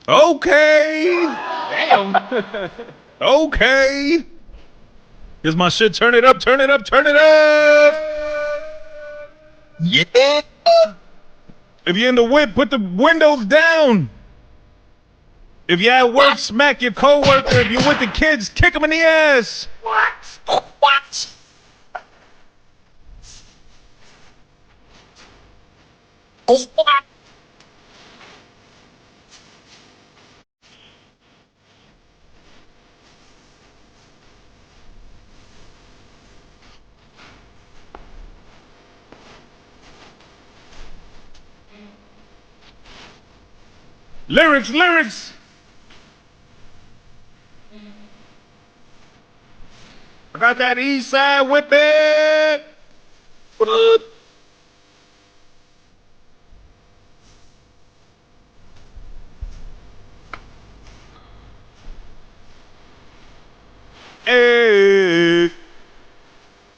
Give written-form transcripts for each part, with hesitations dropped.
Okay. Damn. Okay. Here's my shit. Turn it up, turn it up, turn it up. Yeah. If you're in the whip, put the windows down. If you're at work, smack your coworker. If you're with the kids, kick them in the ass. What? Lyrics, lyrics. I got that east side whip it. What up? Hey.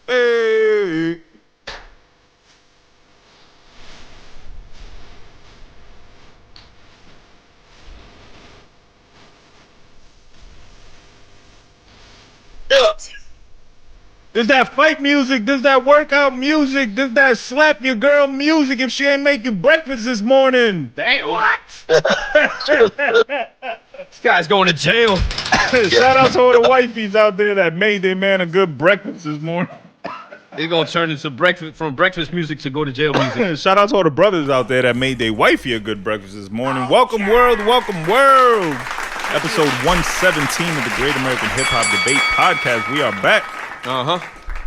Hey. This that fight music, this that workout music, this that slap your girl music if she ain't make you breakfast this morning. Damn. What? This guy's going to jail. Shout out to all the wifeys out there that made their man a good breakfast this morning. He's gonna turn into breakfast music to go to jail music. Shout out to all the brothers out there that made their wifey a good breakfast this morning. Welcome world, welcome world. Episode 117 of the Great American Hip Hop Debate Podcast. We are back.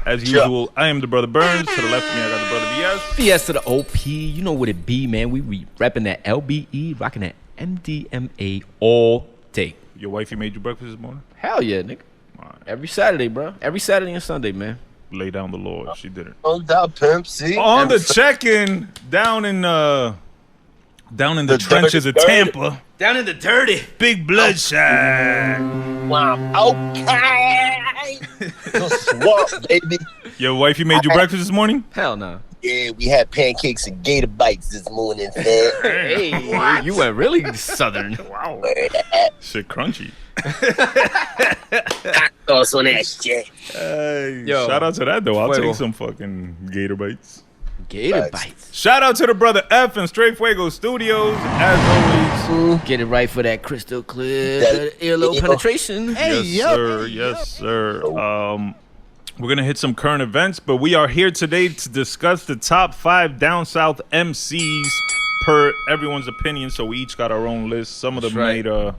As usual, I am the brother Burnz. To the left of me, I got the brother BS. BS to the OP. You know what it be, man. We repping that LBE, rocking that MDMA all day. Your wifey made you breakfast this morning? Hell yeah, nigga. Right. Every Saturday, bro. Every Saturday and Sunday, man. Lay down the law if she didn't. On that pimp, see? On the check-in down in the trenches of Tampa. Down in the dirty. Big Bludshot. Wow. Okay. The swamp, baby. Your wifey made you breakfast this morning? Hell no. Yeah, we had pancakes and gator bites this morning, fam. Hey, you went really southern. Wow. Shit crunchy. Thoughts on that shit. Hey, Yo, shout out to that though. I'll Fuego. take some fucking gator bites. Gator Facts. bites. Shout out to the brother F and Straight Fuego Studios as always. Get it right for that crystal clear That- earlobe yeah. penetration. Yes, sir. Yes, sir. We're gonna hit some current events, but we are here today to discuss the top 5 down south MCs per everyone's opinion. So we each got our own list. Some of them That's right. made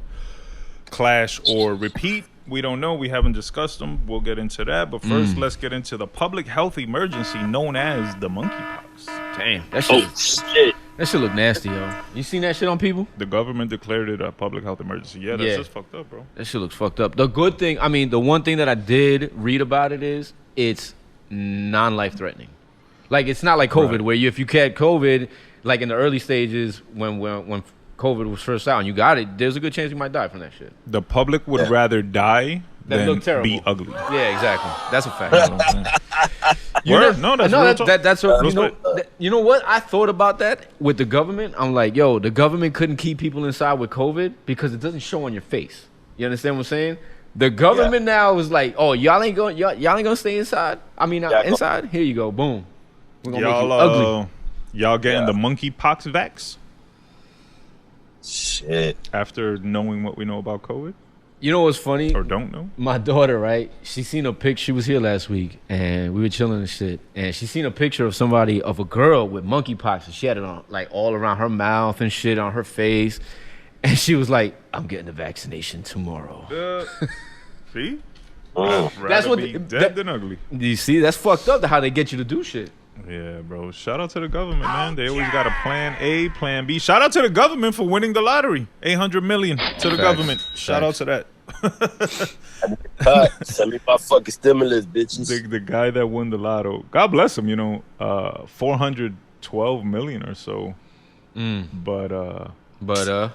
clash or repeat. We don't know. We haven't discussed them. We'll get into that. But first, let's get into the public health emergency known as the monkeypox. Damn, that shit, Oh, shit. that shit look nasty, yo. You seen that shit on people? The government declared it a public health emergency. Yeah, that's Yeah. just fucked up, bro. That shit looks fucked up. The good thing, I mean, the one thing that I did read about it is it's non-life threatening. Like, it's not like COVID, Right. where if you had COVID, like in the early stages when COVID was first out and you got it, there's a good chance you might die from that shit. The public would rather die That than look terrible. be ugly. Yeah, exactly. That's a fact. Word? No, that's real talk. That's a, you know, Respect. you know what? I thought about that with the government. I'm like, yo, the government couldn't keep people inside with COVID because it doesn't show on your face. You understand what I'm saying? The government now is like, oh, y'all ain't gonna stay inside. I mean, Yeah, inside. Here you go. Boom. We're gonna make you Y'all, ugly. y'all getting Yeah. the monkeypox vax Shit. after knowing what we know about COVID You know what's funny? or don't know? My daughter, right? She seen a pic. She was here last week, and we were chilling and shit. And she seen a picture of somebody, of a girl with monkeypox, and she had it on, like, all around her mouth and shit, on her face. And she was like, "I'm getting the vaccination tomorrow." See? Oh. That's what Be the- dead that- than ugly. You see, that's fucked up. How they get you to do shit. Yeah, bro. Shout out to the government, man. They always got a plan A, plan B. Shout out to the government for winning the lottery. 800 million to the Facts. government. Shout out Facts. to that. Cut. Send me my fucking stimulus, bitches. The guy that won the lotto. God bless him, 412 million or so. But But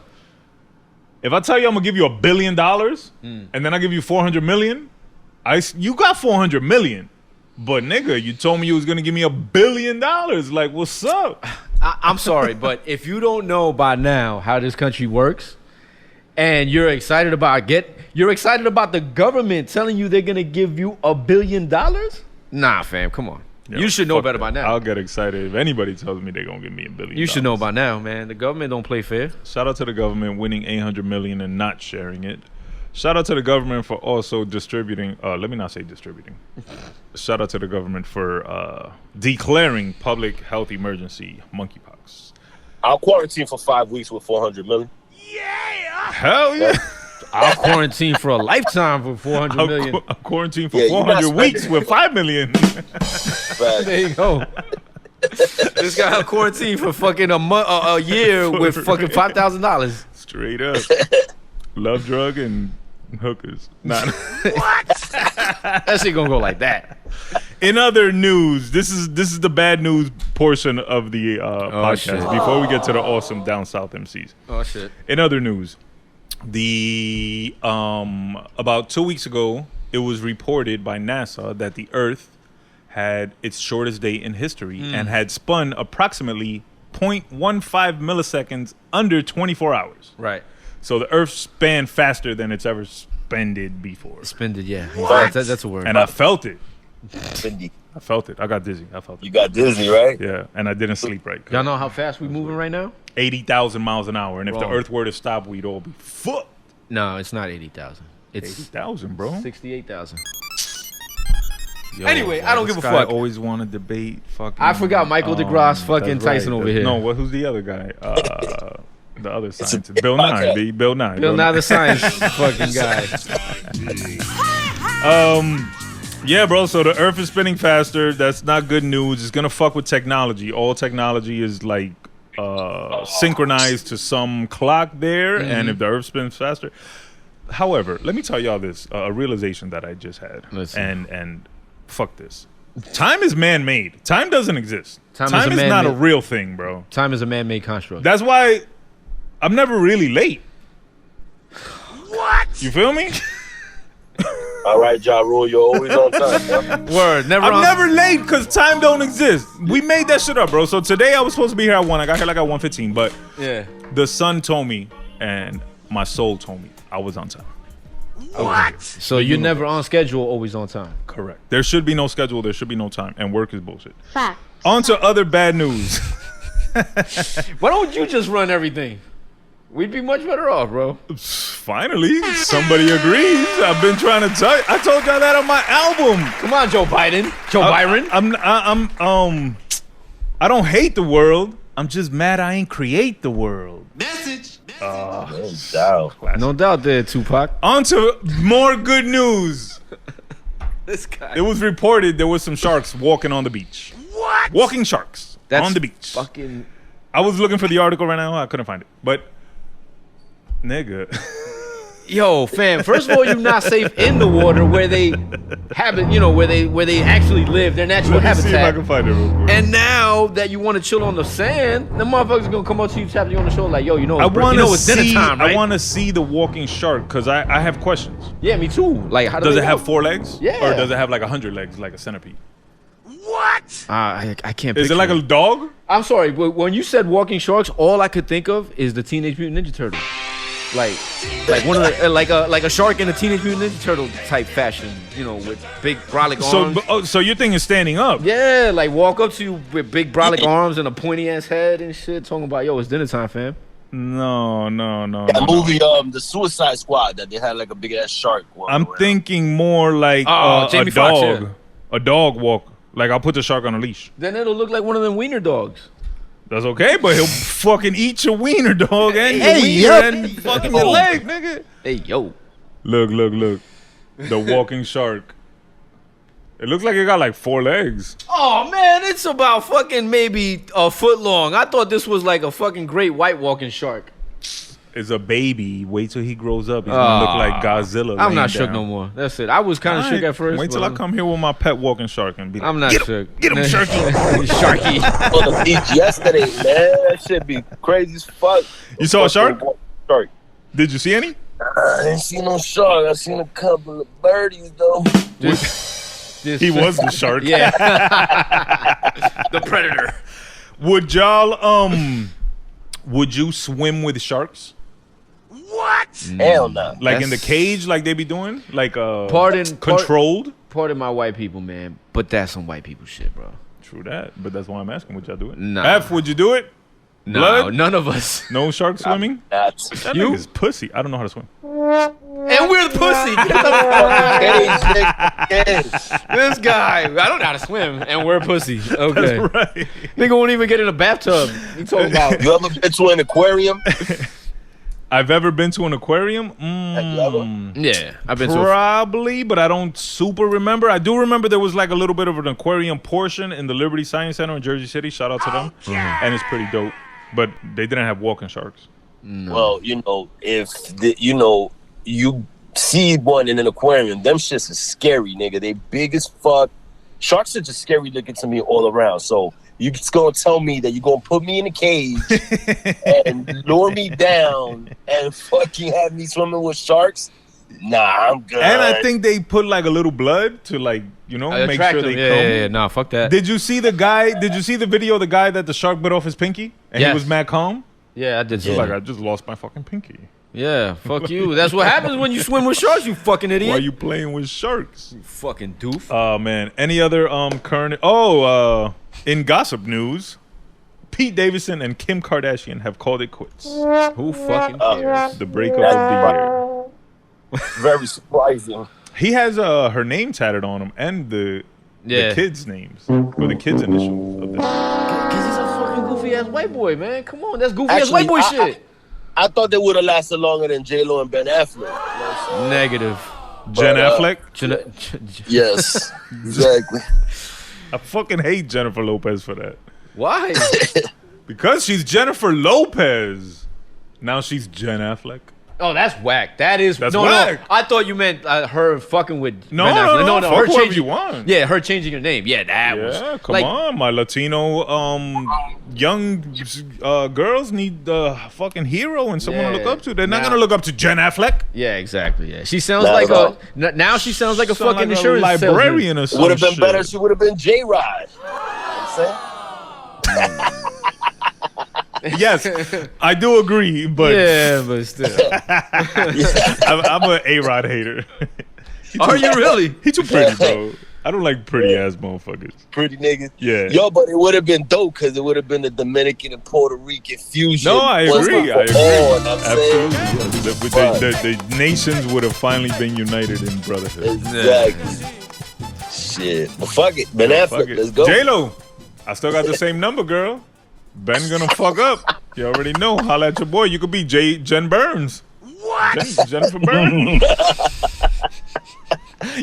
if I tell you I'm gonna give you $1 billion and then I give you 400 million, you got 400 million. But nigga, you told me you was gonna give me $1 billion. Like, what's up? I'm sorry, but if you don't know by now how this country works, and you're excited about the government telling you they're gonna give you $1 billion? Nah, fam, come on. Yo, you should know fuck better that. by now. I'll get excited if anybody tells me they're gonna give me $1 billion. You should know by now, man. The government don't play fair. Shout out to the government winning $800 million and not sharing it. Shout out to the government for also distributing. Let me not say distributing. Shout out to the government for declaring public health emergency monkeypox. I'll quarantine for 5 weeks with 400 million. Hell yeah! I'll quarantine for a lifetime for 400 million. I'll quarantine for Yeah, you're not 400 weeks spending. with 5 million. There you go. This guy quarantined for fucking a year with fucking $5,000. Straight up. Love drug and hookers. Nah. That shit gonna go like that. In other news, this is the bad news portion of the podcast shit. before we get to the awesome down south MCs. Oh shit. In other news, the about 2 weeks ago, it was reported by NASA that the Earth had its shortest day in history and had spun approximately 0.15 milliseconds under 24 hours. Right. So the Earth spanned faster than it's ever spended before. Spend it, yeah. That's a word. And I felt it. Fendi. I felt it. I got dizzy. I felt You it. got Disney, right? Yeah, and I didn't sleep right. Y'all know how fast we moving right now? 80,000 miles an hour. And if the Wrong. Earth were to stop, we'd all be fucked. No, it's not 80,000. It's 80,000, bro. 68,000. Yo, Anyway, I don't this give a guy fuck. Always want to debate fucking. I forgot Michael DeGrasse fucking that's Tyson over here. No, who's the other guy? The other a scientist. Bill Nye. podcast. Bill Nye. Bill Nye the Science fucking guy. Yeah, bro. So the Earth is spinning faster. That's not good news. It's gonna fuck with technology. All technology is like synchronized to some clock there, and if the Earth spins faster. However, let me tell y'all this: a realization that I just had, Listen. and fuck this. Time is man-made. Time doesn't exist. Time Time is is a not a man-made- real thing, bro. Time is a man-made construct. That's why I'm never really late. What? You feel me? All right, Ja Rule, you're always on time. Bro. Word. Never. I'm never late because time don't exist. We made that shit up, bro. So today I was supposed to be here at 1. I got here like at 1:15, but Yeah. the sun told me and my soul told me I was on time. So you're never on schedule, always on time. Correct. There should be no schedule. There should be no time. And work is bullshit. Fact. On to other bad news. Why don't you just run everything? We'd be much better off, bro. Finally, somebody agrees. I've been trying to tell you. I told y'all that on my album. Come on, Joe Biden. Joe Byron. I don't hate the world. I'm just mad I ain't create the world. No doubt. No doubt there, Tupac. On to more good news. This guy. It was reported there was some sharks walking on the beach. What? Walking sharks on the beach. Fucking. I was looking for the article right now. I couldn't find it. But, nigga. Yo, fam. First of all, you're not safe in the water where they have it. You know where they actually live, their natural Let me see if I habitat. can find it real quick. And now that you want to chill on the sand, the motherfuckers gonna come up to you, tap you on the shoulder, like, yo, you know, I want to it's dinner see. time, right? I want to see the walking shark because I have questions. Yeah, me too. Like, how Does they it have walk? 4 legs? Yeah. Or does it have like 100 legs, like a centipede? I can't. Is it picture like a dog? I'm sorry, but when you said walking sharks, all I could think of is the Teenage Mutant Ninja Turtle. Like one of the like a shark in a Teenage Mutant Ninja Turtle type fashion, you know, with big brolic arms. So your thing is standing up. Yeah, like walk up to you with big brolic arms and a pointy ass head and shit, talking about, yo, it's dinner time, fam. No. That movie, the Suicide Squad, that they had like a big ass shark. walking I'm around. thinking more like a Jamie Foxx, dog. yeah. A dog walk. Like I'll put the shark on a leash. Then it'll look like one of them wiener dogs. That's okay, but he'll fucking eat your wiener, dog, and your Hey, wiener yup. and fucking your leg, nigga. Hey, yo. Look. The walking shark. It looks like it got like 4 legs. Oh man, it's about fucking maybe a foot long. I thought this was like a fucking great white walking shark. It's a baby. Wait till he grows up. He's gonna look like Godzilla. I'm laying not shook down. no more. That's it. I was kind of shook at first. Wait till but I come here with my pet walking shark and be like, I'm not get him, shook. Get him, Sharky. Sharky. On the beach yesterday, man. That shit be crazy as fuck. You saw a shark? Shark. Did you see any? I didn't see no shark. I seen a couple of birdies though. He was the shark. Yeah. The predator. Would y'all would you swim with sharks? Hell no. Like in the cage, like they be doing, like Pardon- controlled. Pardon my white people, man, but that's some white people shit, bro. True that, but that's why I'm asking. Would y'all do it? Nah. F, would you do it? No, Blood? none of us. No shark swimming. That You? nigga's pussy. I don't know how to swim. And we're the pussy. Get the fuck out. This guy, I don't know how to swim, and we're pussy. Okay, Right. nigga won't even get in a bathtub. You talking about? You ever been to an aquarium? I've ever been to an aquarium. Yeah, I've been to. Probably, but I don't super remember. I do remember there was like a little bit of an aquarium portion in the Liberty Science Center in Jersey City. Shout out to them. And it's pretty dope. But they didn't have walking sharks. No. Well, you see one in an aquarium, them shits is scary, nigga. They big as fuck. Sharks are just scary looking to me all around. So you just gonna tell me that you're gonna put me in a cage and lure me down and fucking have me swimming with sharks? Nah, I'm good. And I think they put like a little blood to like, make Attract sure them. they Yeah, come. yeah, nah, fuck that. Did you see the guy? Did you see the video of the guy that the shark bit off his pinky? And Yes. he was mad calm? Yeah, I did. He's like, I just lost my fucking pinky. Yeah, fuck you. That's what happens when you swim with sharks, you fucking idiot. Why are you playing with sharks? You fucking doof. Oh man. Any other current in gossip news, Pete Davidson and Kim Kardashian have called it quits. Who fucking cares? The breakup of the year. Very surprising. He has her name tatted on him and the kids' names or the kids' initials of the Because he's a fucking goofy ass white boy, man. Come on, that's goofy ass Actually, white boy shit. I thought they would have lasted longer than J-Lo and Ben Affleck. You know what I'm saying? Negative. Jen Affleck. Yes, exactly. I fucking hate Jennifer Lopez for that. Why? Because she's Jennifer Lopez. Now she's Jen Affleck. Oh, that's whack. That is That's no. whack. I thought you meant her fucking with No, Ben Affleck. no. Her Fuck whoever changing, you want. Yeah, her changing her name. Yeah, that was. Yeah, come like, on. My Latino young girls need a fucking hero and someone to look Yeah. up to. They're not Now- gonna look up to Jen Affleck. Yeah, exactly. Yeah, she sounds Not like at all. now she sounds like a Sound fucking like insurance librarian or It would have been some better. shit. She would have been J-Rod. You know what I'm saying? Yes, I do agree, but Yeah, but still. I'm an A-Rod hater. Are you really? He too pretty, bro. I don't like pretty ass motherfuckers. Pretty niggas. Yeah. Yo, but it would have been dope because it would have been the Dominican and Puerto Rican fusion. No, I once agree. and I for agree. all, you know what I'm saying? Absolutely. The nations would have finally been united in brotherhood. Exactly. Shit. Well, fuck it. Ben Affleck, Fuck it. let's go. J-Lo, I still got the same number, girl. Ben gonna fuck up. You already know. Holla at your boy. You could be Jen Burnz. What? Jennifer Burnz.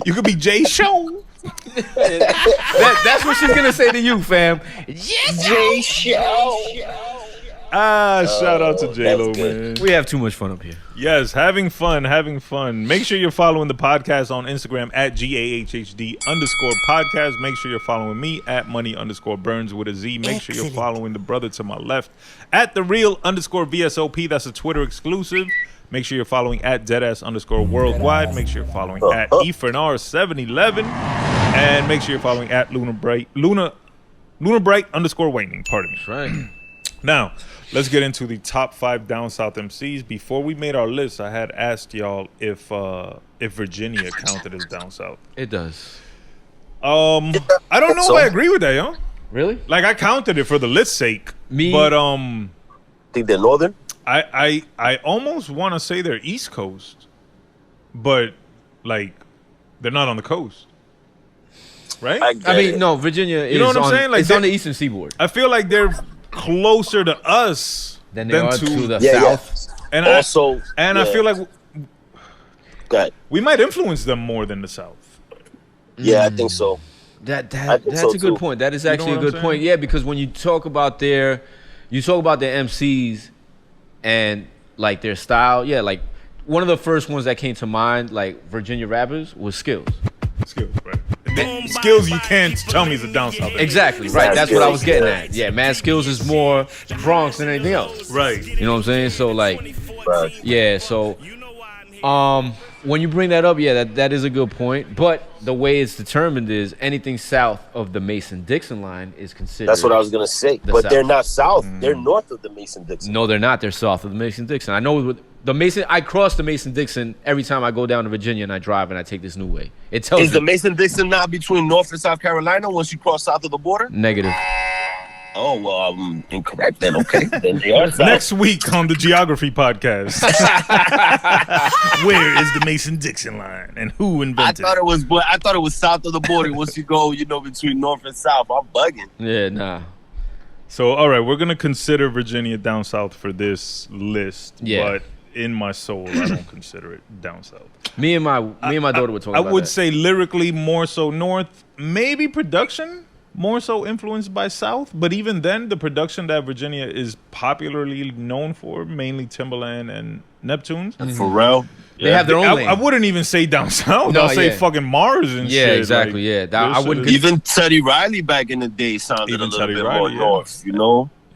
You could be Jay Show. That's what she's gonna say to you, fam. Shout out to J-Lo, that's good. man. We have too much fun up here. Yes, having fun. Make sure you're following the podcast on Instagram at GAHHD_podcast. Make sure you're following me at money_Burnz with a Z. Make sure you're following the brother to my left at _VSOP. That's a Twitter exclusive. Make sure you're following at deadass_worldwide. Make sure you're following at EFRNR711. And make sure you're following at LunarBright_Whitening. Pardon me. That's right. Now, let's get into the top 5 down south MCs. Before we made our list, I had asked y'all if Virginia counted as down south. It does. I don't know if I agree with that, yo. Really? Like I counted it for the list's sake. Me- But Think they're northern? I almost want to say they're East Coast, but like they're not on the coast, right? I mean, no, Virginia is know what I'm saying? Like it's on the eastern seaboard. I feel like they're closer to us Than they are to the Yeah, south. and Also, I feel like Go ahead. we might influence them more than the South. Yeah, I think so. That's I think so, a good too. point. That is know actually what a I'm good point. saying? Yeah, because when you talk about their MCs and like their style, yeah, like one of the first ones that came to mind, like Virginia rappers, was Skills. Skills, right? Skills you can't tell me is a down south. Exactly, right. That's what I was getting at. Yeah, Mad Skills is more Bronx than anything else. Right. You know what I'm saying? So like, Right. yeah. So When you bring that up, yeah, that is a good point. But the way it's determined is anything south of the Mason-Dixon line is considered. That's what I was gonna say. But South. they're not south. They're north of the Mason-Dixon. No, they're not. They're south of the Mason-Dixon. I know with the Mason. I cross the Mason-Dixon every time I go down to Virginia and I drive and I take this new way. It tells Is the Mason-Dixon not between North and South Carolina once you cross south of the border? negative. Oh, well, I'm incorrect then. Okay. Then they are south. Next week on the Geography Podcast. Where is the Mason-Dixon line and who I invented thought it was south of the border once you go, between north and south. I'm bugging. Yeah, nah. So, all right, we're going to consider Virginia down south for this list. Yeah. But in my soul, I don't consider it down south. Me and my daughter were talking I about would that. say lyrically more so north, maybe production more so influenced by south, but even then the production that Virginia is popularly known for, mainly Timbaland and Neptunes. For real? They have their own lane. I wouldn't even say down south. No, I'll say yeah. fucking Mars and shit. Yeah, exactly. Like, I wouldn't. Even Teddy Riley back in the day sounded Even a little Teddy bit Riley, more yeah. north,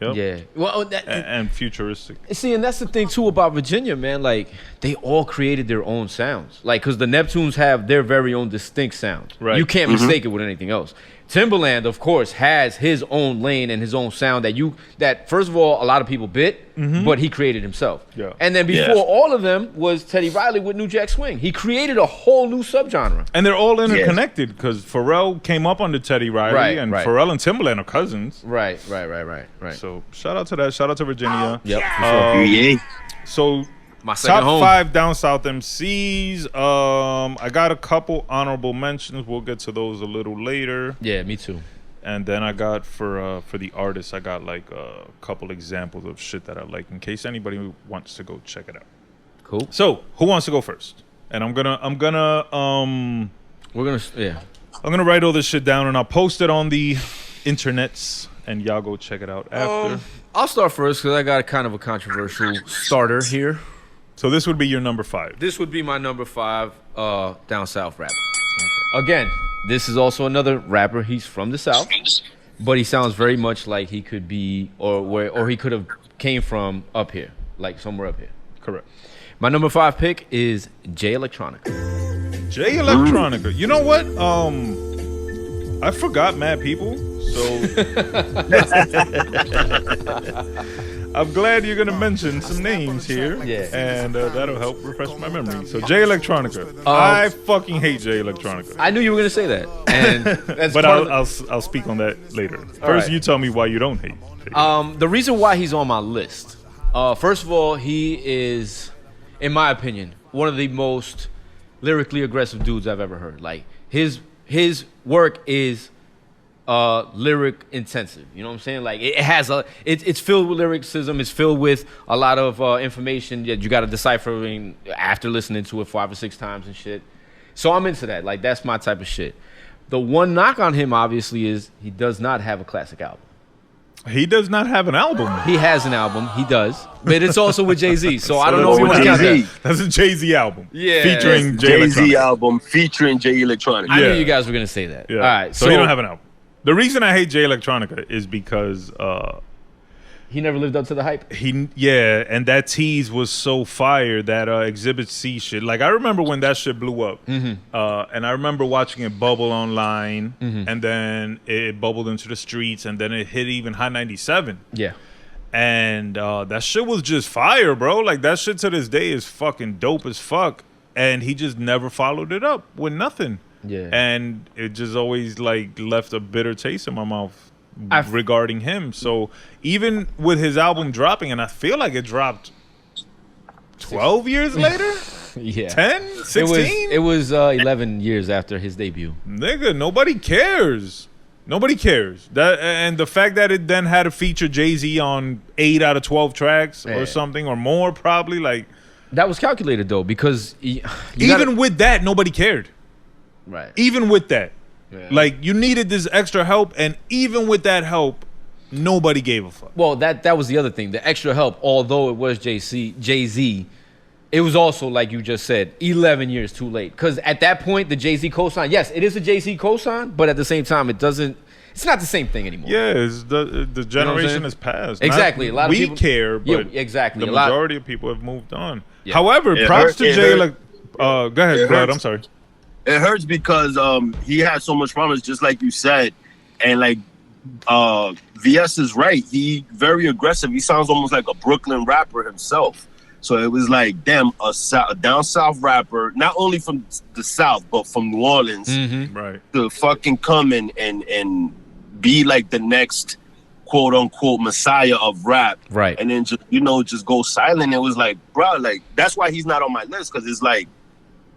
Yep. Yeah. Well, And futuristic. see, and that's the thing too about Virginia, man. Like they all created their own sounds. Like because the Neptunes have their very own distinct sound. Right. You can't mistake it with anything else. Timbaland, of course, has his own lane and his own sound that first of all a lot of people bit, but he created himself. Yeah. And then before all of them was Teddy Riley with New Jack Swing. He created a whole new subgenre. And they're all interconnected because Pharrell came up under Teddy Riley, Right, and right. Pharrell and Timbaland are cousins. Right. So shout out to that. Shout out to Virginia. Yep. Yeah. So My second top home. 5 down south MCs. I got a couple honorable mentions. We'll get to those a little later. Yeah, me too. And then I got for the artists, I got like a couple examples of shit that I like in case anybody wants to go check it out. Cool. So who wants to go first? And I'm gonna We're gonna write all this shit down and I'll post it on the internets and y'all go check it out after. I'll start first because I got kind of a controversial starter here. So this would be your number 5. This would be my number 5 down south rapper. Again, this is also another rapper. He's from the south, but he sounds very much like he could be or he could have came from up here, like somewhere up here. Correct. My number 5 pick is Jay Electronica. Jay Electronica. You know what? I forgot mad people. So I'm glad you're gonna mention some names here. Yeah. And that'll help refresh my memory. So Jay Electronica. I fucking hate Jay Electronica. I knew you were gonna say that, and that's But part of I'll speak on that later. First, right. you tell me why you don't hate Jay. the reason why he's on my list. First of all, he is, in my opinion, one of the most lyrically aggressive dudes I've ever heard. Like his work is lyric intensive. You know what I'm saying? Like it has it's filled with lyricism. It's filled with a lot of information that you got to decipher after listening to it 5 or 6 times and shit. So I'm into that. Like that's my type of shit. The one knock on him obviously is he does not have a classic album. He does not have an album. He has an album. He does. But it's also with Jay-Z. So I don't know if you want to count that. That's a Jay-Z album. Yeah. Featuring Jay Jay-Z Electronica. album featuring Jay Electronica. I Yeah. knew you guys were going to say that. Yeah. All right. So he don't have an album. The reason I hate Jay Electronica is because he never lived up to the hype. and that tease was so fire, that Exhibit C shit. Like I remember when that shit blew up, and I remember watching it bubble online, and then it bubbled into the streets, and then it hit even High 97. Yeah. And that shit was just fire, bro. Like that shit to this day is fucking dope as fuck. And he just never followed it up with nothing. Yeah. And it just always like left a bitter taste in my mouth regarding him. So even with his album dropping, and I feel like it dropped 12 years later? Yeah. 10? 16? It was 11 years after his debut. Nigga, nobody cares. Nobody cares. And the fact that it then had to feature Jay-Z on 8 out of 12 tracks or something or more probably, like That was calculated though, because with that, nobody cared. right. Even with that. Yeah. Like you needed this extra help, and even with that help, nobody gave a fuck. Well, that was the other thing. The extra help, although it was Jay-Z, it was also, like you just said, 11 years too late. Because at that point, the Jay-Z cosign, yes, it is a Jay-Z cosign, but at the same time, it's It's not the same thing anymore. Yeah, it's the generation has passed. Exactly. A lot of we people care, but exactly. the majority of people have moved on. Yeah. However, props to Jay. Like, go ahead, Blood. I'm sorry. It hurts because he had so much promise, just like you said, and like VS is right. He very aggressive. He sounds almost like a Brooklyn rapper himself. So it was like, damn, a down south rapper, not only from the South but from New Orleans, right, to fucking come and be like the next quote unquote messiah of rap, right, and then just go silent. It was like, bro, like that's why he's not on my list, because it's like,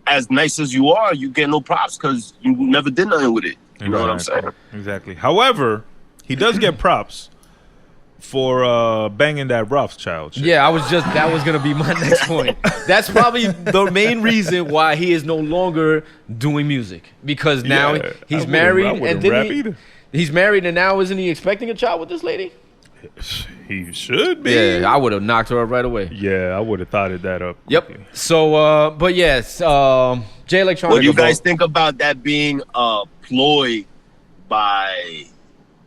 as nice as you are, you get no props because you never did nothing with it. You know what I'm saying? Exactly. However, he does get props for banging that Rothschild shit. Yeah, that was gonna be my next point. That's probably the main reason why he is no longer doing music, because now he's married, and then he's married, and now isn't he expecting a child with this lady? He should be. Yeah, I would have knocked her up right away. Yeah, I would have thought that up. Yep. So, but yes, Jay Electronica. What do you guys think about that being a ploy by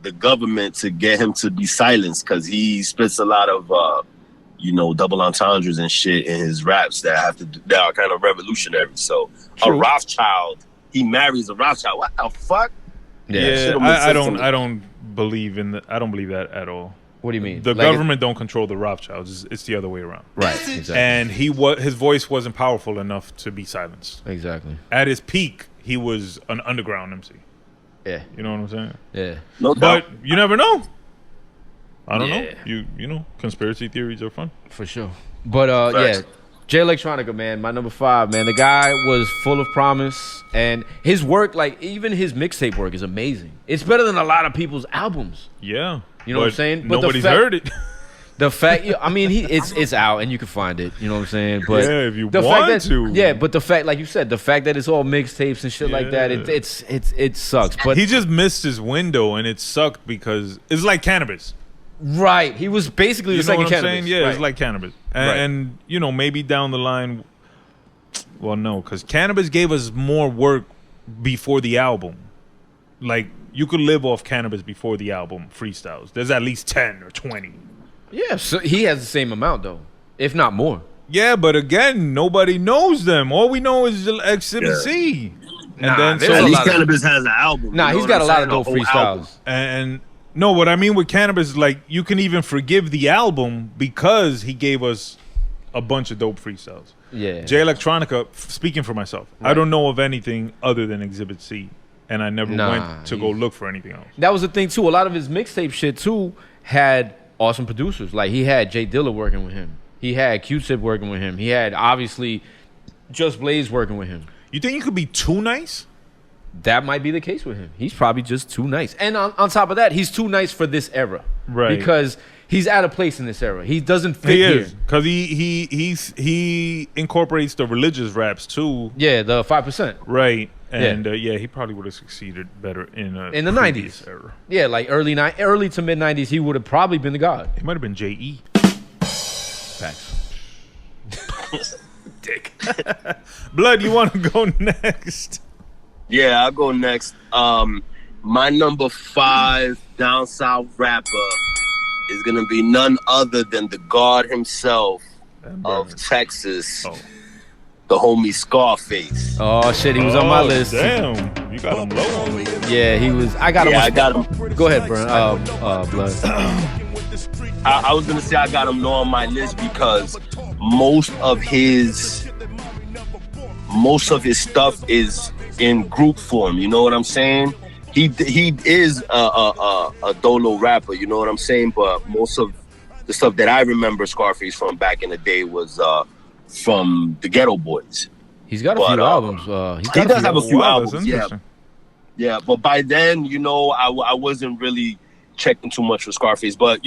the government to get him to be silenced? Because he spits a lot of, double entendres and shit in his raps that are kind of revolutionary. So True. A Rothschild, he marries a Rothschild. What the fuck? Yeah, I don't believe that at all. What do you mean? The government don't control the Rothschilds. It's the other way around. Right. Exactly. And his voice wasn't powerful enough to be silenced. Exactly. At his peak, he was an underground MC. Yeah. You know what I'm saying? Yeah. No doubt. But you never know. I don't know. You know, conspiracy theories are fun. For sure. But Jay Electronica, man, my number 5, man. The guy was full of promise, and his work, like even his mixtape work, is amazing. It's better than a lot of people's albums. Yeah. You know what I'm saying? But nobody's heard it. The fact, I mean, it's out and you can find it. You know what I'm saying? But yeah, if you the want fact that, to. Yeah, but the fact, like you said, the fact that it's all mixtapes and shit like that, it sucks. But he just missed his window, and it sucked because it's like cannabis. Right. He was basically the second cannabis. Saying? Yeah, right. It's like cannabis. And maybe down the line, well, no, because cannabis gave us more work before the album. Like, you could live off cannabis before the album freestyles. There's at least 10 or 20. Yeah, so he has the same amount, though, if not more. Yeah, but again, nobody knows them. All we know is Exhibit C. And then at least cannabis has an album. Nah, he's got a lot of dope freestyles. And no, what I mean with cannabis is like you can even forgive the album because he gave us a bunch of dope freestyles. Yeah. Jay Electronica, speaking for myself, right. I don't know of anything other than Exhibit C, and I never went to go look for anything else. That was the thing too. A lot of his mixtape shit too had awesome producers. Like he had Jay Dilla working with him. He had Q-Tip working with him. He had obviously Just Blaze working with him. You think you could be too nice? That might be the case with him. He's probably just too nice. And on top of that, he's too nice for this era. Right. Because he's out of place in this era. He doesn't fit here. He is. Because he incorporates the religious raps too. Yeah, the 5%. Right. And he probably would have succeeded better in the 90s era. Yeah, like early to mid 90s, he would have probably been the god. He might have been J.E. Facts. Dick. Blood, you want to go next? Yeah, I'll go next. My number 5 down south rapper is gonna be none other than the God himself of Texas, the homie Scarface. Oh shit, he was on my list. Damn, you got him low on me. Yeah, he was. I got him. I got him. Go ahead, Burn. Blood. I was gonna say I got him low on my list because most of his stuff is in group form. You know what I'm saying? He is a dolo rapper. You know what I'm saying? But most of the stuff that I remember Scarface from back in the day was from the Ghetto Boys. He's got a few albums. He does have a few albums. Yeah. But by then, I wasn't really checking too much for Scarface. But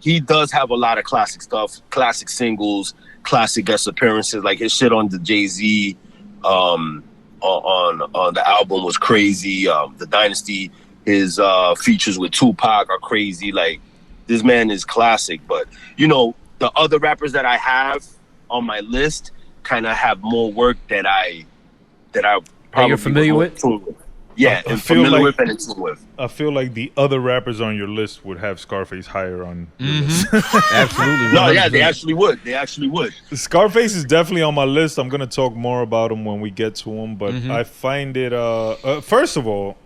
he does have a lot of classic stuff, classic singles, classic guest appearances. Like his shit on the Jay-Z on the album was crazy. The Dynasty, his features with Tupac are crazy. Like this man is classic. But the other rappers that I have on my list kind of have more work that I probably you're familiar with. Yeah, I and feel familiar like- with and in tune with. I feel like the other rappers on your list would have Scarface higher on. your list. Absolutely. No, yeah, 100%. they actually would. They actually would. Scarface is definitely on my list. I'm gonna talk more about him when we get to him, but Mm-hmm. I find it. First of all,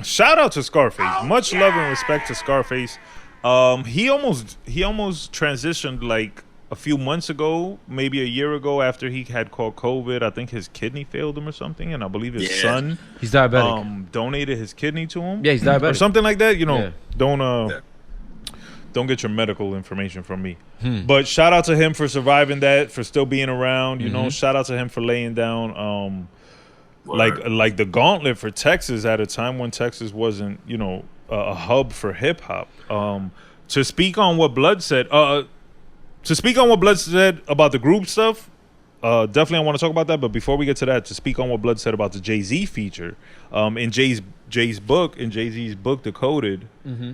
shout out to Scarface. Much love and respect to Scarface. He almost transitioned like a few months ago, maybe a year ago, after he had caught COVID. I think his kidney failed him or something, and I believe his son He's diabetic. donated his kidney to him. Yeah, he's diabetic. Or something like that. You know, Yeah. don't get your medical information from me. But shout out to him for surviving that, for still being around. You know, shout out to him for laying down like the gauntlet for Texas at a time when Texas wasn't, you know, a hub for hip hop. To speak on what Blood said, about the group stuff, definitely I want to talk about that. But before we get to that, to speak on what Blood said about the Jay-Z feature, in Jay's book, in Jay-Z's book, Decoded,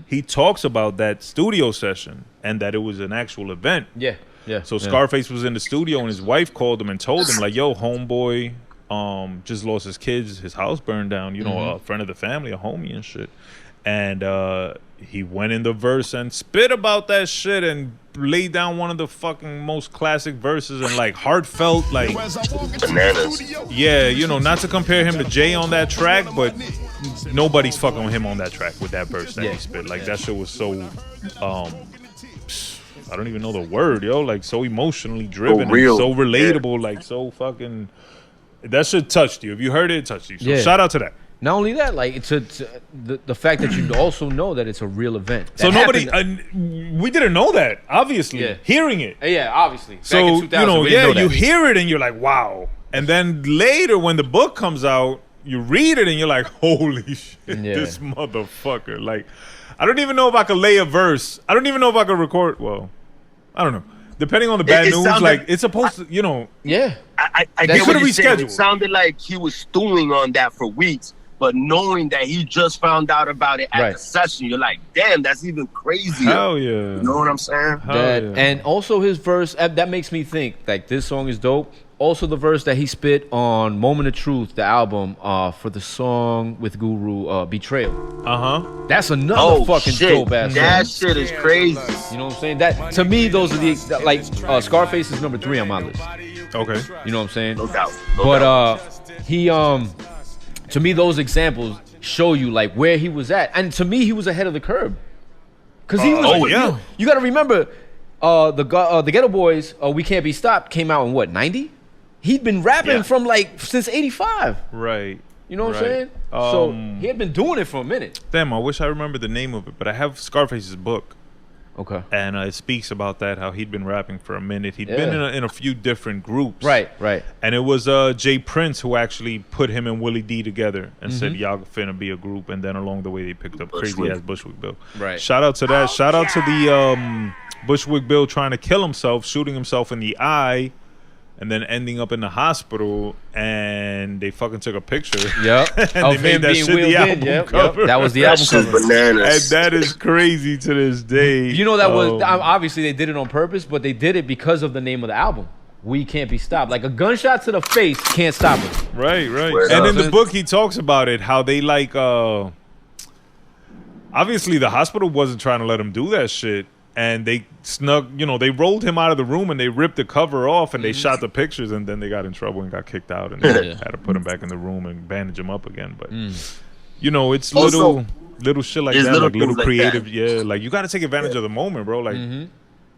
he talks about that studio session and that it was an actual event. Yeah. So Scarface was in the studio and his wife called him and told him like, "Yo, homeboy, just lost his kids, his house burned down. You know, a friend of the family, a homie and shit." And he went in the verse and spit about that shit and laid down one of the fucking most classic verses and like heartfelt, like Bananas. yeah, you know, not to compare him to Jay on that track, but nobody's fucking with him on that track with that verse that he spit. Like that shit was so I don't even know the word, yo. Like so emotionally driven, and real. so relatable, like so fucking. That shit touched you. If you heard it, it touched you. So Yeah. shout out to that. Not only that, like it's the fact that you also know that it's a real event. So That nobody, happened- we didn't know that. Obviously, Yeah. hearing it. yeah, obviously. Back So in you 2000, know, we didn't know you that. hear it and you're like, wow. And then later, when the book comes out, you read it and you're like, holy shit, Yeah. this motherfucker. Like, I don't even know if I could lay a verse. I don't even know if I could record. Well, I don't know. Depending on the bad It news, sounded- like it's supposed to, you know. Yeah. I That get what should've he's saying. rescheduled. It sounded like he was stewing on that for weeks, but knowing that he just found out about it at Right. the session, you're like, damn, that's even crazier. Hell yeah. You know what I'm saying? Hell That, yeah. and also his verse that makes me think like this song is dope. Also the verse that he spit on Moment of Truth, the album, for the song with Guru, Betrayal. That's another Oh, fucking shit. dope ass That song. shit is crazy. You know what I'm saying? That to me, those are the like Scarface is number 3 on my list. Okay. You know what I'm saying? No doubt. No But doubt. he to me those examples show you like where he was at, and to me he was ahead of the curve. Cause he was. Oh, yeah. You got to remember, the Ghetto Boys, We Can't Be Stopped came out in what 90. He'd been rapping Yeah. from like since 85. Right. You know what I'm Right. saying? So Um, he had been doing it for a minute. Damn, I wish I remember the name of it, but I have Scarface's book. Okay. And it speaks about that, how he'd been rapping for a minute. He'd been Yeah. in a few different groups. Right. And it was Jay Prince who actually put him and Willie D together and said, y'all finna be a group. And then along the way, they picked up crazy-ass Bushwick Bill. Right. Shout out to that. Shout out to the Bushwick Bill trying to kill himself, shooting himself in the eye, and then ending up in the hospital. And they fucking took a picture. Yep. And they made that shit the album cover. That was the That album shit's cover. And bananas. that is crazy to this day. You know that was obviously they did it on purpose, but they did it because of the name of the album. We Can't Be Stopped. Like a gunshot to the face can't stop us. Right. Word And up. in the book, he talks about it, how they like, obviously the hospital wasn't trying to let him do that shit. And they they rolled him out of the room and they ripped the cover off and they shot the pictures and then they got in trouble and got kicked out and they had to put him back in the room and bandage him up again. But, it's Also, little shit like there's that, like little things like creative. that. Yeah, like you got to take advantage of the moment, bro. Like,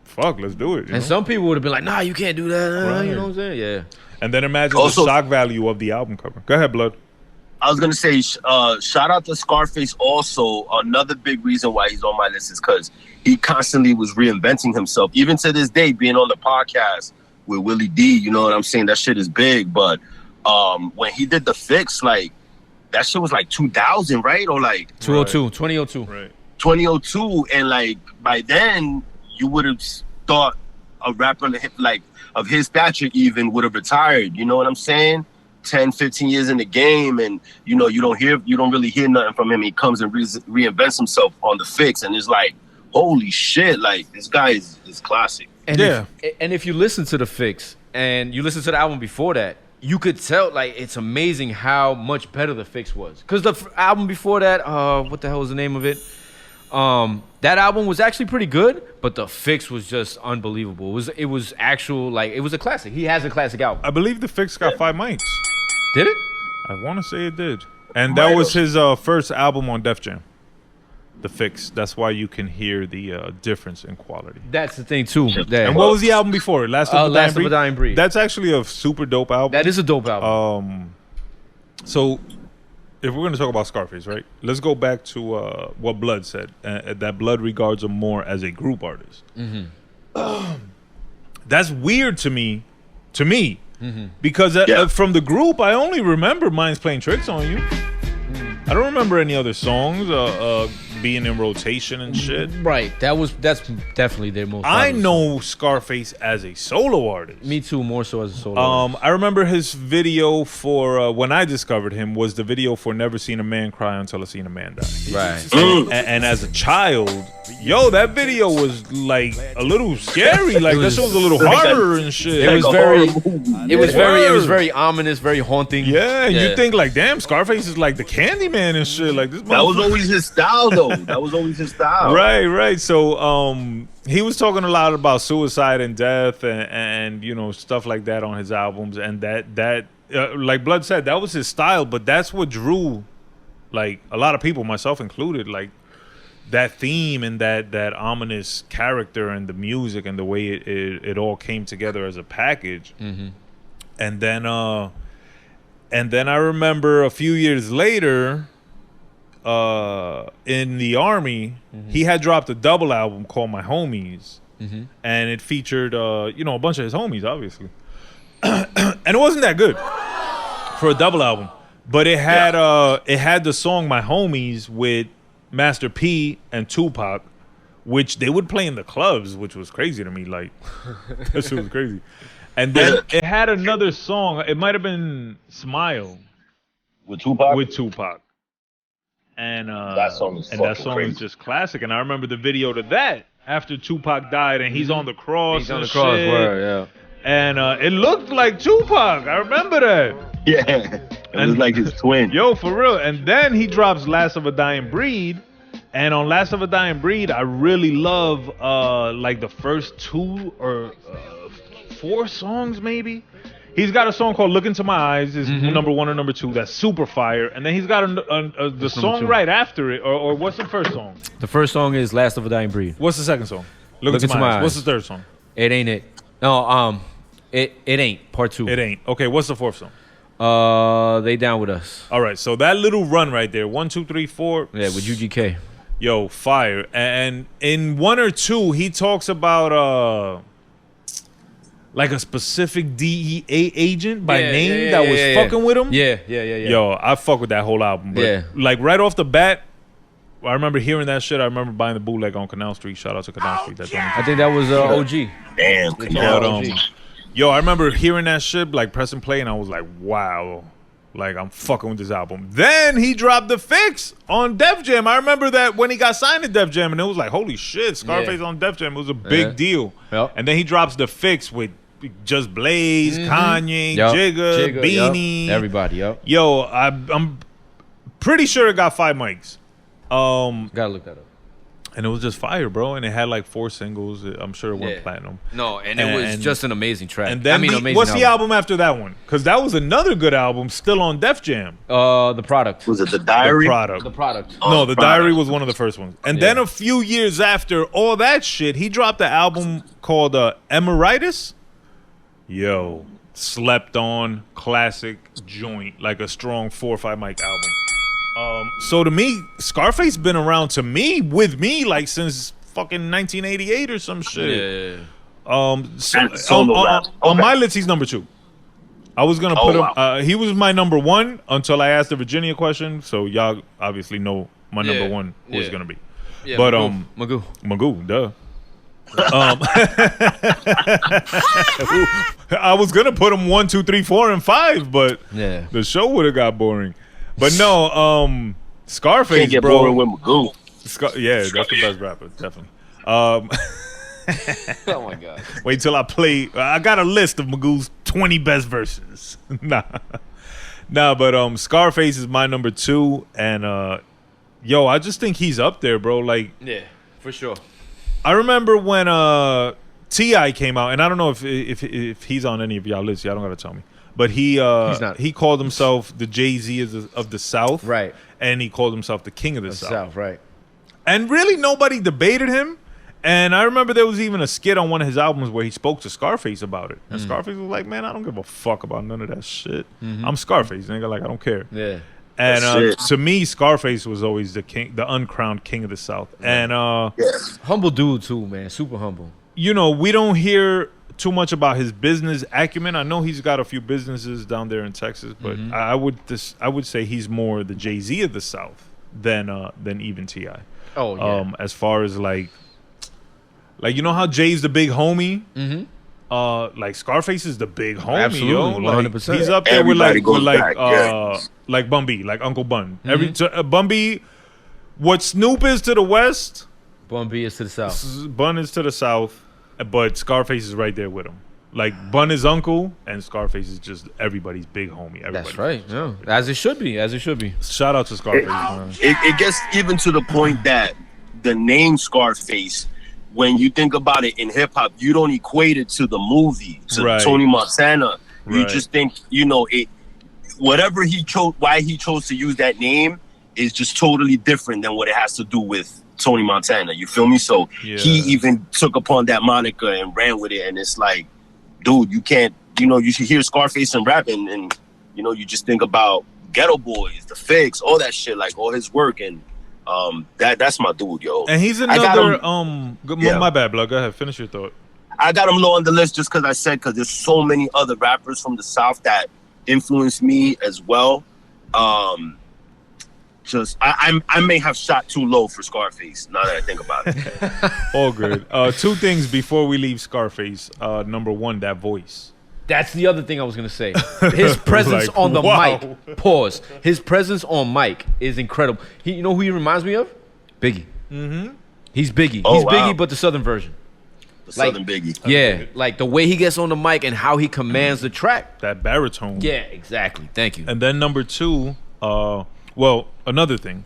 fuck, let's do it. You And know? some people would have been like, nah, you can't do that. Right. You know what I'm saying? Yeah. And then imagine Also- the shock value of the album cover. Go ahead, Blood. I was gonna say, shout out to Scarface. Also, another big reason why he's on my list is because he constantly was reinventing himself. Even to this day, being on the podcast with Willie D, you know what I'm saying? That shit is big. But when he did the fix, like that shit was like 2000, right? Or like 2002. Right. 2002, and like by then you would have thought a rapper like of his stature even would have retired. You know what I'm saying? 10, 15 years in the game, and you don't really hear nothing from him. He comes and reinvents himself on the fix, and it's like, holy shit, like this guy is classic. And Yeah. If you listen to the fix and you listen to the album before that, you could tell, like, it's amazing how much better the Fix was. Because the album before that, what the hell was the name of it? That album was actually pretty good, but the Fix was just unbelievable. It was actual, like, it was a classic. He has a classic album. I believe the Fix got 5 mics. Did it? I want to say it did. And that was his first album on Def Jam. The Fix. That's why you can hear the difference in quality. That's the thing too. And what was the album before? Last of a Dying Breed. That's actually a super dope album. That is a dope album. So if we're gonna talk about Scarface, right? Let's go back to what Blood said. That Blood regards him more as a group artist. That's weird to me. Because from the group, I only remember Minds Playing Tricks on You. I don't remember any other songs being in rotation and shit. Right. That's definitely their most. I know Scarface as a solo artist. Me too, more so as a solo artist. I remember his video for when I discovered him was the video for Never Seen a Man Cry Until I Seen a Man Die. Right. And as a child, that video was like a little scary. Like that shit was a little harder and shit. It was very ominous, very haunting. Yeah, you think like, damn, Scarface is like the Candyman and shit. Like this. That was always his style, though. That was always his style. Right. So, he was talking a lot about suicide and death and stuff like that on his albums, and that like Blood said, that was his style. But that's what drew, like, a lot of people, myself included, like that theme and that ominous character and the music and the way it all came together as a package. And then I remember a few years later, in the Army, he had dropped a double album called My Homies, and it featured a bunch of his homies, obviously. And it wasn't that good for a double album, but it had the song My Homies with Master P and Tupac, which they would play in the clubs, which was crazy to me. Like, that shit was crazy. And then it had another song. It might have been Smile with Tupac. And that song is is just classic. And I remember the video to that after Tupac died, and he's on the cross. He's on the cross, word, yeah. And it looked like Tupac. I remember that. Yeah, it was like his twin. Yo, for real. And then he drops Last of a Dying Breed. And on Last of a Dying Breed, I really love like the first 2 or 4 songs maybe. He's got a song called Look Into My Eyes, is number 1 or number 2. That's super fire. And then he's got the song right after it. Or what's the first song? The first song is Last of a Dying Breed. What's the second song? Look Into My Eyes. What's the third song? It Ain't It. No, it ain't. Part 2. It ain't. Okay, what's the fourth song? They Down With Us. All right, so that little run right there, 1, 2, 3, 4. Yeah, with UGK. Yo, fire. And in 1 or 2, he talks about like a specific DEA agent by name that was fucking with him. Yeah. Yo, I fuck with that whole album. But like right off the bat, I remember hearing that shit. I remember buying the bootleg on Canal Street. Shout out to Canal Street. I think that was OG. Damn, Canal. Yo, I remember hearing that shit, like pressing play, and I was like, wow. Like, I'm fucking with this album. Then he dropped The Fix on Def Jam. I remember that when he got signed to Def Jam, and it was like, holy shit, Scarface on Def Jam. It was a big deal. Yep. And then he drops The Fix with Just Blaze, Kanye, Jigga, Beanie. Everybody, Yo, I'm pretty sure it got 5 mics. Gotta look that up. And it was just fire, bro. And it had like 4 singles. I'm sure it went platinum. No, and it was just an amazing track. And then what's the album after that one? Because that was another good album still on Def Jam. The Product. Was it The Diary? The Product. No, The Diary was one of the first ones. And then a few years after all that shit, he dropped an album called Emeritus. Yo, slept on, classic joint, like a strong 4 or 5 mic album. So to me, Scarface been around with me like since fucking 1988 or some shit. On my list, he's number 2. I was gonna put him. He was my number 1 until I asked the Virginia question. So y'all obviously know my number 1 who it's gonna be. Yeah, but Magoo, duh. I was gonna put him 1, 2, 3, 4, and 5, but the show would have got boring. But no, Scarface, can't get bro. boring with Magoo. That's the best rapper, definitely. Oh my god! Wait till I play. I got a list of Magoo's 20 best verses. Nah, but Scarface is my number 2, and yo, I just think he's up there, bro. Like, Yeah, for sure. I remember when T.I. came out, and I don't know if he's on any of y'all lists. Y'all don't gotta tell me. But he called himself the Jay-Z of the South, Right? And he called himself the King of the South, Right? and really nobody debated him. And I remember there was even a skit on one of his albums where he spoke to Scarface about it, and Scarface was like, "Man, I don't give a fuck about none of that shit. I'm Scarface, nigga. Like, I don't care." Yeah. And to me, Scarface was always the king, the uncrowned king of the South, and Humble dude too, man. Super humble. you know, we don't hear too much about his business acumen. I know he's got a few businesses down there in Texas, but I would say he's more the Jay-Z of the South than even T.I. Oh yeah. As far as like you know how Jay's the big homie. Like Scarface is the big homie, Absolutely, yo. Like, 100%. he's up there Everybody with goes like back, yeah. like Bun B, like Uncle Bun. Bun B, what Snoop is to the west, Bun B is to the south. Bun is to the south, but Scarface is right there with him. Like Bun is uncle, and Scarface is just everybody's big homie. That's right. Yeah. As it should be. As it should be. Shout out to Scarface, man. It gets even to the point that the name Scarface, when you think about it in hip hop, you don't equate it to the movie, to Right. Tony Montana. You Right. just think, you know, it. Whatever he chose, why he chose to use that name is just totally different than what it has to do with Tony Montana. You feel me? So Yeah. he even took upon that moniker and ran with it. And it's like, dude, you can't. You know, you should hear Scarface and rapping, and you know, you just think about Ghetto Boys, The Fix, all that shit, like all his work, and that's my dude, yo. And he's I got another Yeah. my bad, blood. Go ahead, finish your thought. I got him low on the list just because there's so many other rappers from the South that influenced me as well. Just I may have shot too low for Scarface now that I think about it. All good. Two things before we leave Scarface. Number one, that voice. That's the other thing I was gonna say. His presence Like, on the wow. mic. Pause. His presence on mic is incredible. You know who he reminds me of? Biggie. He's Biggie. Oh, He's wow. Biggie, but the Southern version. The Like- Southern Biggie. Yeah, like the way he gets on the mic and how he commands the track. That baritone. Yeah, exactly. Thank you. And then number two, well, another thing.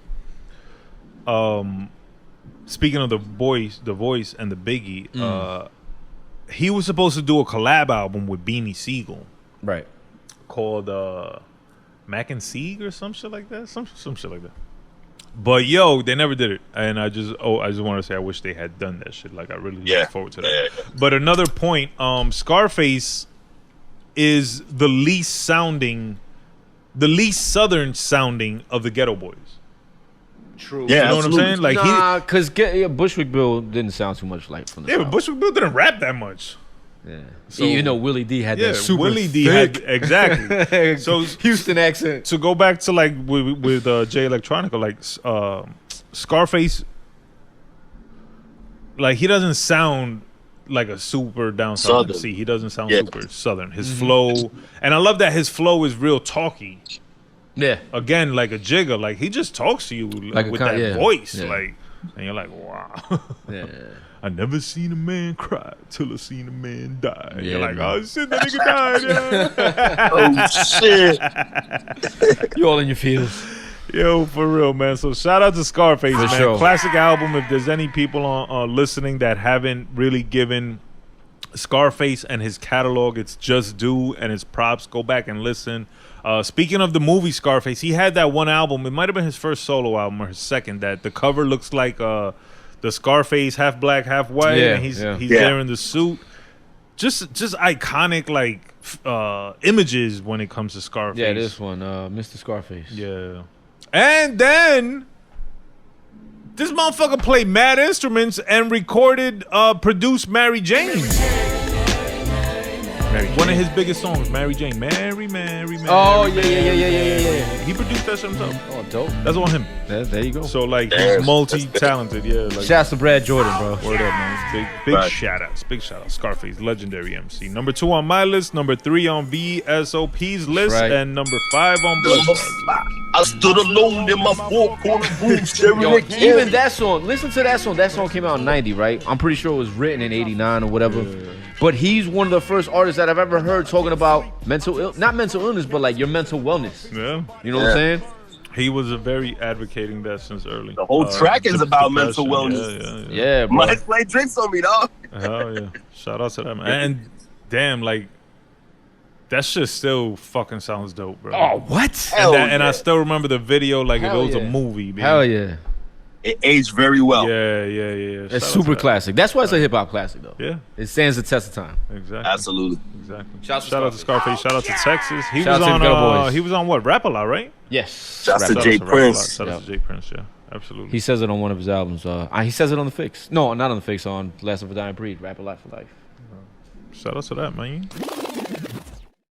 Speaking of the voice and the Biggie, he was supposed to do a collab album with Beanie Siegel Right. called Mac and Sieg or some shit like that. Some shit like that. But yo, they never did it, and I just want to say I wish they had done that shit. Like I really look forward to that. Yeah. But another point, Scarface is the least southern sounding of the Ghetto Boys. True. Yeah, You know what I'm absolutely. saying? Like Nah, because Bushwick Bill didn't sound too much like from the but South. Bushwick Bill didn't rap that much. Yeah. So- Even though Willie D had Yeah, that super Willie D thick had exactly. So Houston accent. to go back to like with Jay Electronica, like Scarface, like he doesn't sound like a super down south Southern. MC. He doesn't sound Yeah. super southern. His flow, and I love that his flow is real talky. Yeah. Again, like a Jigga, like he just talks to you Like a with con- that yeah. voice, Yeah. like, and you're like, wow. Yeah. I never seen a man cry till I seen a man die. Yeah, You're like, man. oh shit, that nigga died. Oh shit! You all in your feels. Yo, for real, man. So shout out to Scarface, man. sure. Classic album. If there's any people on listening that haven't really given Scarface and his catalog its just due and its props, go back and listen. Speaking of the movie Scarface, he had that one album. It might have been his first solo album or his second. That the cover looks like the Scarface, half black, half white, Yeah, and he's yeah. there in the suit. Just iconic images when it comes to Scarface. Yeah, this one, Mr. Scarface. Yeah. And then this motherfucker played mad instruments and produced Mary Jane. One of his biggest songs, Mary Jane. Mary. Oh, yeah. He produced that shit himself. Oh, dope. That's on him. There you go. So like Damn, he's multi-talented. Yeah. Like, Shouts to Brad Jordan, bro. word up, man. Big Right. shout outs. Big shout out. Scarface, legendary MC. Number 2 on my list, number 3 on VSOP's list, Right. and number 5 on Number Bludshot. 5. I stood alone in my four-corner room staring Yo, at even that song, listen to that song. That song came out in 90, right? I'm pretty sure it was written in 89 or whatever. Yeah. But he's one of the first artists that I've ever heard talking about not mental illness, but like your mental wellness. Yeah. You know what I'm saying? He was very advocating that since early. The whole track is about mental wellness. Yeah, bro. Might play drinks on me, dog. Hell yeah. Shout out to that, man. And damn, like, that shit still fucking sounds dope, bro. Oh, what? And I still remember the video like if it was a movie, man. Hell yeah. It aged very well. Yeah. It's super classic. That's why it's a hip hop classic, though. Yeah. It stands the test of time. Exactly. Absolutely. Exactly. Shout out to Scarface. Shout out to Texas. He Shout was out to on. He was on what? Rap-A-Lot, right? Yes. Shout out to Jay Prince. Shout out to Jay Prince. Yeah, absolutely. He says it on one of his albums. He says it on the Fix. No, not on the Fix. On Last of a Dying Breed. Rap a Lot for Life. Shout out to that, man.